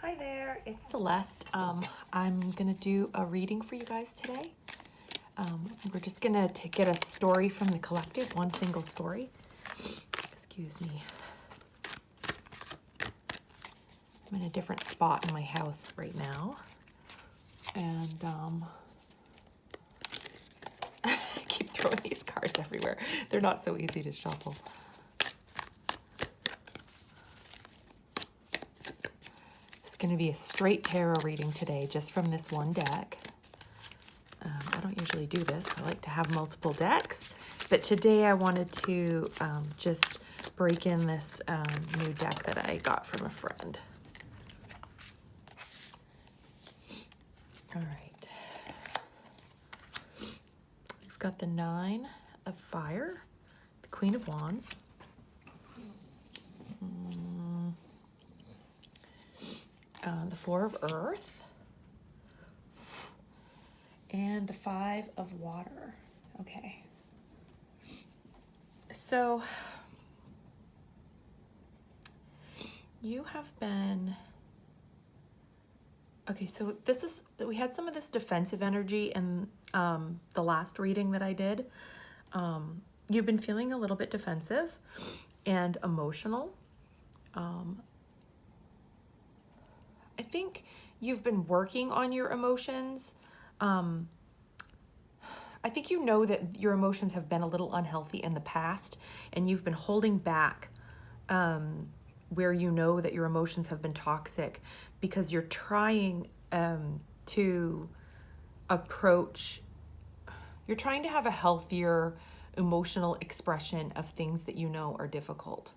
Hi there, it's Celeste. I'm gonna do a reading for you guys today. We're just gonna get a story from the collective, one single story. Excuse me. I'm in a different spot in my house right now. And I keep throwing these cards everywhere. They're not so easy to shuffle. Going to be a straight tarot reading today, just from this one deck. I don't usually do this. I like to have multiple decks, but today I wanted to just break in this new deck that I got from a friend. All right. We've got the Nine of Fire, the Queen of Wands, the Four of Earth, and the Five of Water. Okay. So you have been, okay, so we had some of this defensive energy in the last reading that I did. You've been feeling a little bit defensive and emotional. I think you've been working on your emotions. I think you know that your emotions have been a little unhealthy in the past, and you've been holding back where you know that your emotions have been toxic because you're trying to you're trying to have a healthier emotional expression of things that you know are difficult.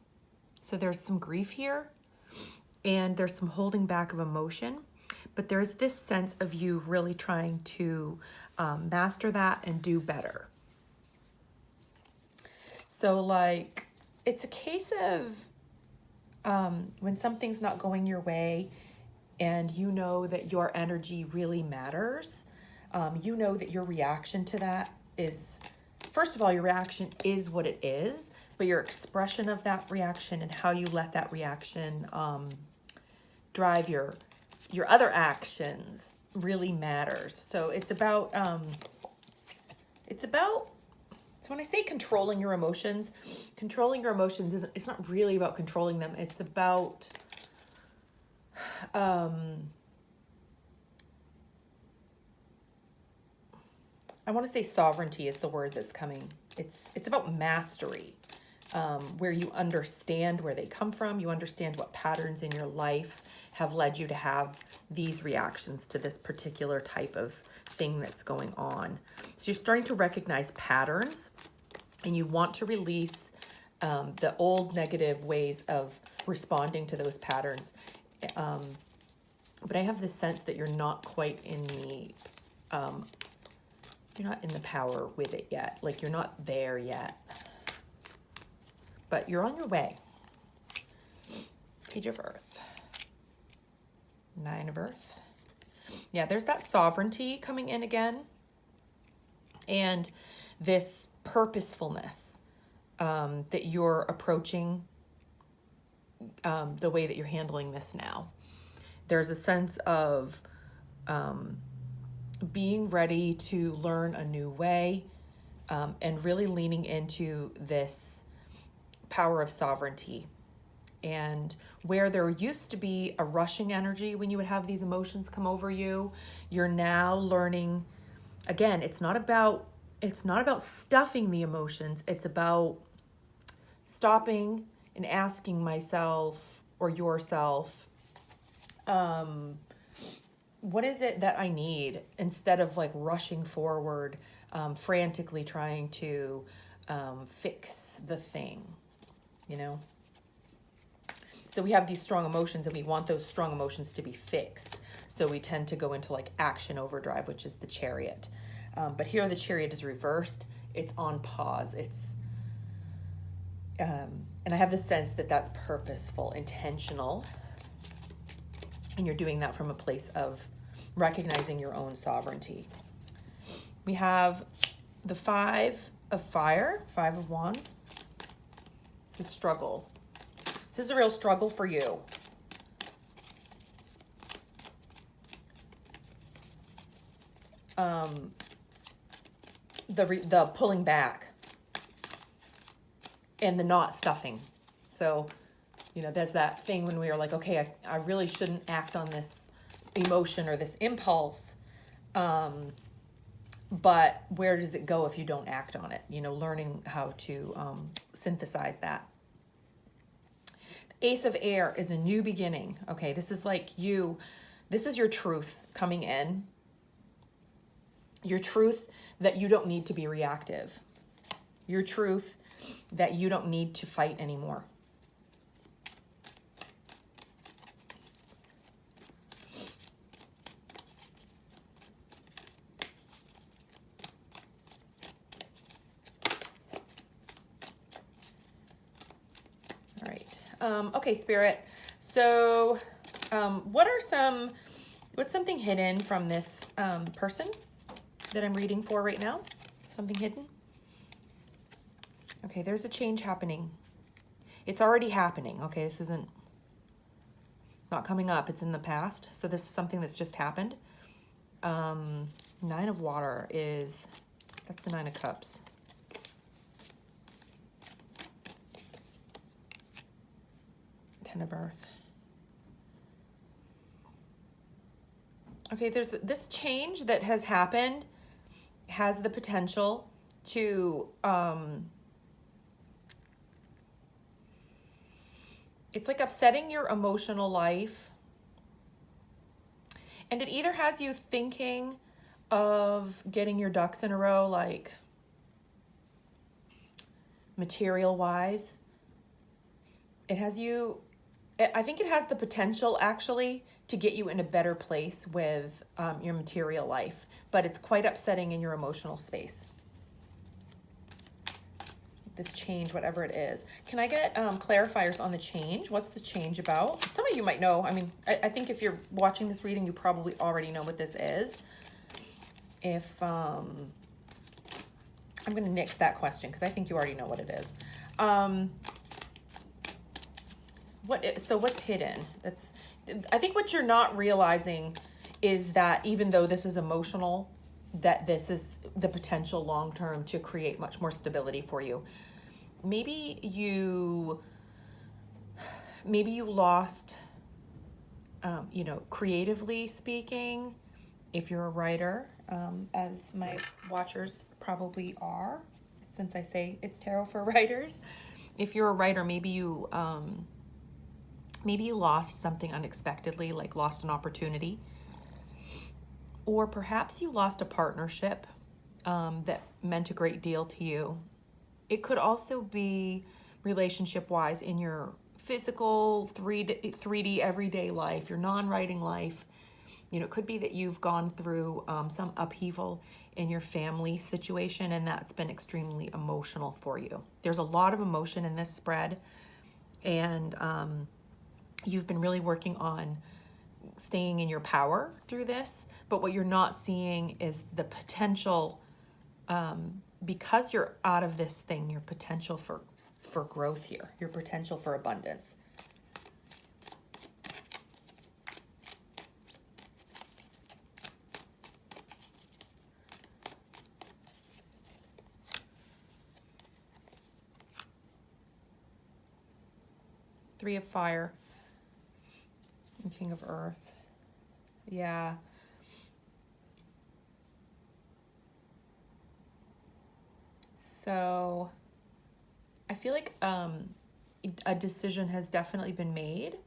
So there's some grief here. And there's some holding back of emotion, but there's this sense of you really trying to master that and do better. So like, it's a case of when something's not going your way and you know that your energy really matters, you know that your reaction to that is, first of all, your reaction is what it is, but your expression of that reaction and how you let that reaction drive your other actions really matters. So it's about so when I say controlling your emotions isn't, it's not really about controlling them. It's about I want to say sovereignty is the word that's coming. It's about mastery, where you understand where they come from. You understand what patterns in your life have led you to have these reactions to this particular type of thing that's going on. So you're starting to recognize patterns, and you want to release the old negative ways of responding to those patterns. But I have this sense that you're not quite in you're not in the power with it yet. Like, you're not there yet, but you're on your way. Page of Earth. Nine of Earth. Yeah, there's that sovereignty coming in again. And this purposefulness that you're approaching the way that you're handling this now. There's a sense of being ready to learn a new way and really leaning into this power of sovereignty. And where there used to be a rushing energy when you would have these emotions come over you, you're now learning, again, it's not about stuffing the emotions. It's about stopping and asking myself or yourself, what is it that I need, instead of like rushing forward, frantically trying to fix the thing, you know? So we have these strong emotions and we want those strong emotions to be fixed. So we tend to go into like action overdrive, which is the Chariot. But here the Chariot is reversed. It's on pause. And I have the sense that that's purposeful, intentional. And you're doing that from a place of recognizing your own sovereignty. We have the Five of Fire, Five of Wands. It's a struggle. This is a real struggle for you. the pulling back and the not stuffing. So, you know, there's that thing when we are like, okay, I really shouldn't act on this emotion or this impulse. But where does it go if you don't act on it? You know, learning how to synthesize that. Ace of Air is a new beginning. Okay, this is like you. This is your truth coming in. Your truth that you don't need to be reactive. Your truth that you don't need to fight anymore. All right. Okay, Spirit. So what's something hidden from this person that I'm reading for right now? Something hidden? Okay, there's a change happening. It's already happening. Okay, this isn't not coming up. It's in the past. So this is something that's just happened. Nine of Water that's the Nine of Cups. Ten of Earth. Okay, there's this change that has happened has the potential to it's like upsetting your emotional life. And it either has you thinking of getting your ducks in a row, like material wise. It has you, I think it has the potential actually to get you in a better place with your material life, but it's quite upsetting in your emotional space. This change, whatever it is. Can I get clarifiers on the change? What's the change about? Some of you might know. I mean, I think if you're watching this reading, you probably already know what this is. If I'm going to nix that question because I think you already know what it is. So what's hidden? I think what you're not realizing is that even though this is emotional, that this is the potential long-term to create much more stability for you. Maybe you lost, creatively speaking, if you're a writer, as my watchers probably are, since I say it's tarot for writers. If you're a writer, maybe you lost something unexpectedly, like lost an opportunity. Or perhaps you lost a partnership that meant a great deal to you. It could also be relationship-wise in your physical 3D everyday life, your non-writing life. It could be that you've gone through some upheaval in your family situation, and that's been extremely emotional for you. There's a lot of emotion in this spread, and you've been really working on staying in your power through this, but what you're not seeing is the potential, because you're out of this thing, your potential for growth here, your potential for abundance. Three of Fire. And King of Earth. Yeah. So I feel like a decision has definitely been made.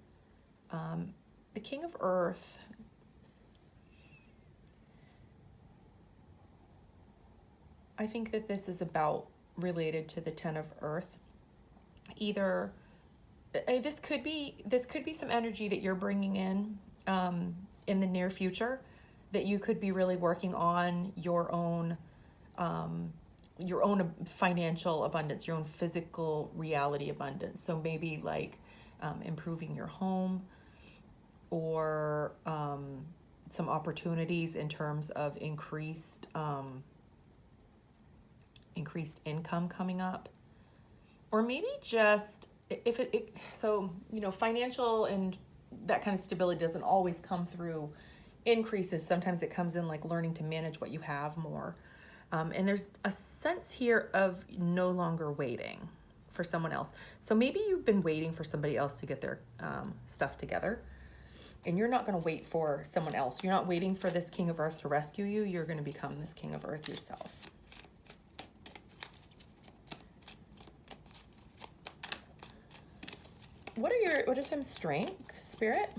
The King of Earth. I think that this is about related to the Ten of Earth. Either this could be some energy that you're bringing in the near future, that you could be really working on your own financial abundance, your own physical reality abundance. So maybe like improving your home, or some opportunities in terms of increased income coming up, or maybe just financial and that kind of stability doesn't always come through increases. Sometimes it comes in like learning to manage what you have more. And there's a sense here of no longer waiting for someone else. So maybe you've been waiting for somebody else to get their stuff together, and you're not going to wait for someone else. You're not waiting for this King of Earth to rescue you. You're going to become this King of Earth yourself. What are some strengths, Spirit,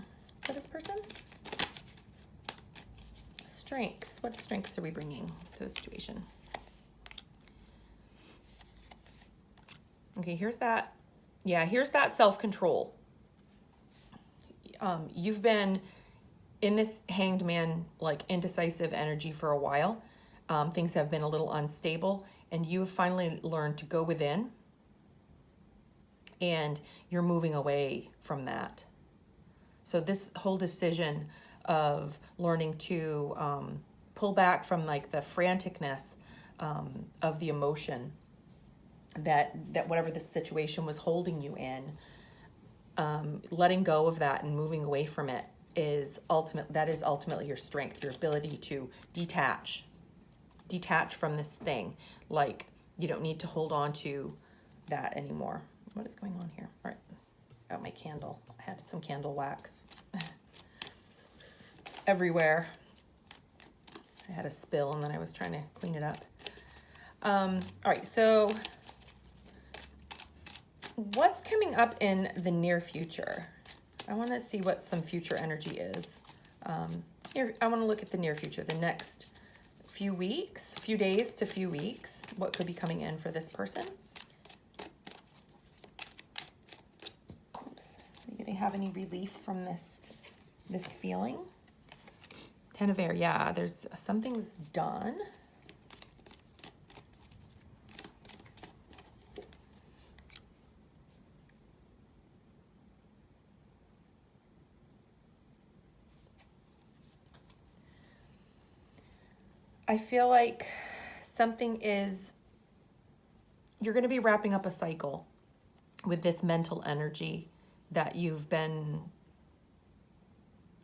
for this person? Strengths. What strengths are we bringing to the situation? Okay, here's that. Yeah, here's that self-control. You've been in this Hanged Man, like indecisive energy for a while. Things have been a little unstable, and you have finally learned to go within, and you're moving away from that. So this whole decision of learning to pull back from like the franticness of the emotion that whatever the situation was holding you in, letting go of that and moving away from it is ultimately your strength, your ability to detach from this thing. Like, you don't need to hold on to that anymore. What is going on here? All right, got my candle. I had some candle wax everywhere. I had a spill and then I was trying to clean it up. All right, so what's coming up in the near future? I want to see what some future energy is. I want to look at the near future, the next few days to few weeks. What could be coming in for this person? Oops. Are you going to have any relief from this feeling? Ten of Air, yeah, there's something's done. I feel like you're going to be wrapping up a cycle with this mental energy that you've been,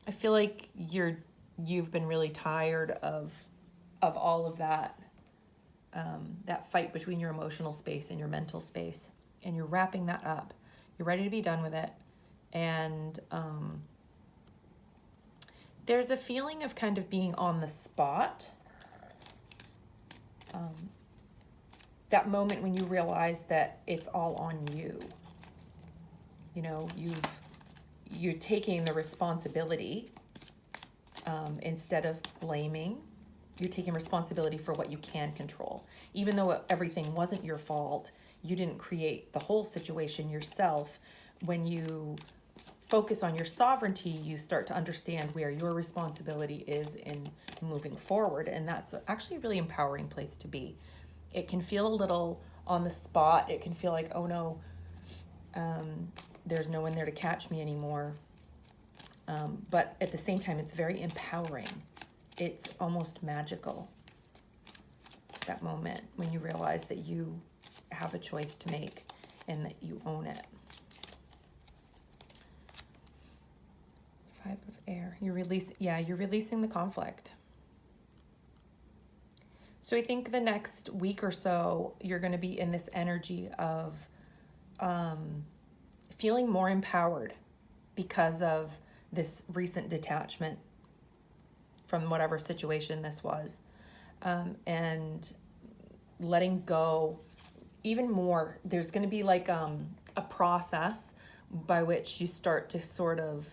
I feel like you've been really tired of all of that, that fight between your emotional space and your mental space, and you're wrapping that up. You're ready to be done with it. And there's a feeling of kind of being on the spot. That moment when you realize that it's all on you. You know, you're taking the responsibility instead of blaming. You're taking responsibility for what you can control. Even though everything wasn't your fault, you didn't create the whole situation yourself. When you focus on your sovereignty, you start to understand where your responsibility is in moving forward. And that's actually a really empowering place to be. It can feel a little on the spot. It can feel like, oh no, there's no one there to catch me anymore. But at the same time, it's very empowering. It's almost magical, that moment when you realize that you have a choice to make and that you own it. Five of Air. You're releasing the conflict. So I think the next week or so, you're going to be in this energy of feeling more empowered because of this recent detachment from whatever situation this was, and letting go even more. There's going to be like a process by which you start to sort of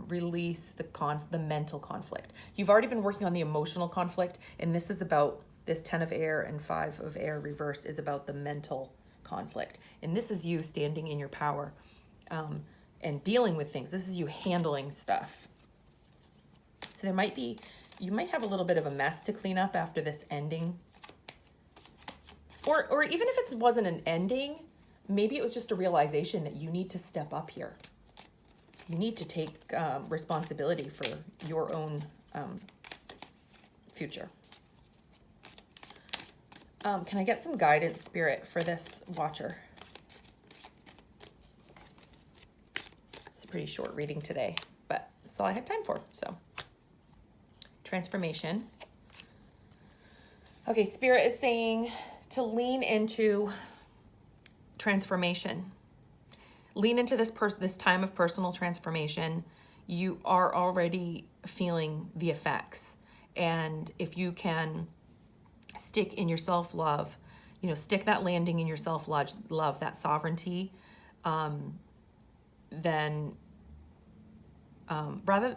release the mental conflict. You've already been working on the emotional conflict, and this is about this 10 of Air and 5 of Air reversed is about the mental conflict. And this is you standing in your power and dealing with things. This is you handling stuff. So you might have a little bit of a mess to clean up after this ending. Or even if it wasn't an ending, maybe it was just a realization that you need to step up here. You need to take responsibility for your own future. Can I get some guidance, Spirit, for this watcher? It's a pretty short reading today, but that's all I had time for. So transformation. Okay, Spirit is saying to lean into transformation. Lean into this time of personal transformation. You are already feeling the effects. And if you can stick in your self-love, stick that landing in your self-love, that sovereignty, then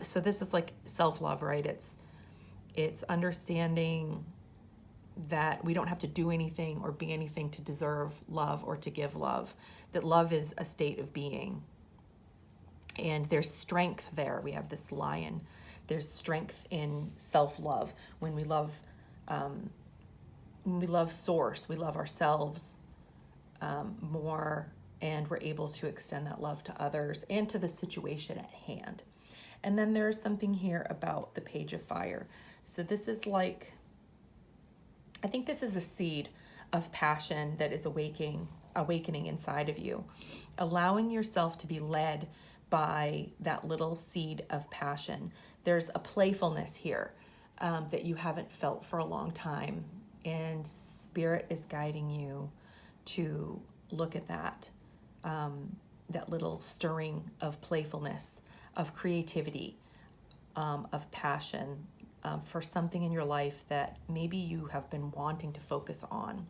so this is like self-love, right? It's understanding that we don't have to do anything or be anything to deserve love or to give love, that love is a state of being. And there's strength there. We have this lion. There's strength in self-love. When we love source, we love ourselves more, and we're able to extend that love to others and to the situation at hand. And then there's something here about the Page of Fire. So this is like, I think this is a seed of passion that is awakening inside of you, allowing yourself to be led by that little seed of passion. There's a playfulness here that you haven't felt for a long time, and Spirit is guiding you to look at that, that little stirring of playfulness, of creativity, of passion, for something in your life that maybe you have been wanting to focus on.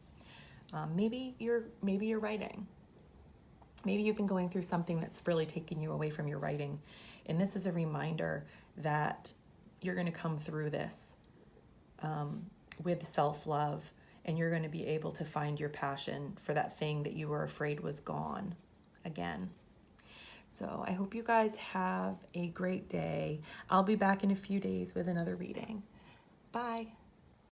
Maybe you're writing. Maybe you've been going through something that's really taken you away from your writing. And this is a reminder that you're going to come through this with self-love, and you're going to be able to find your passion for that thing that you were afraid was gone again. So I hope you guys have a great day. I'll be back in a few days with another reading. Bye.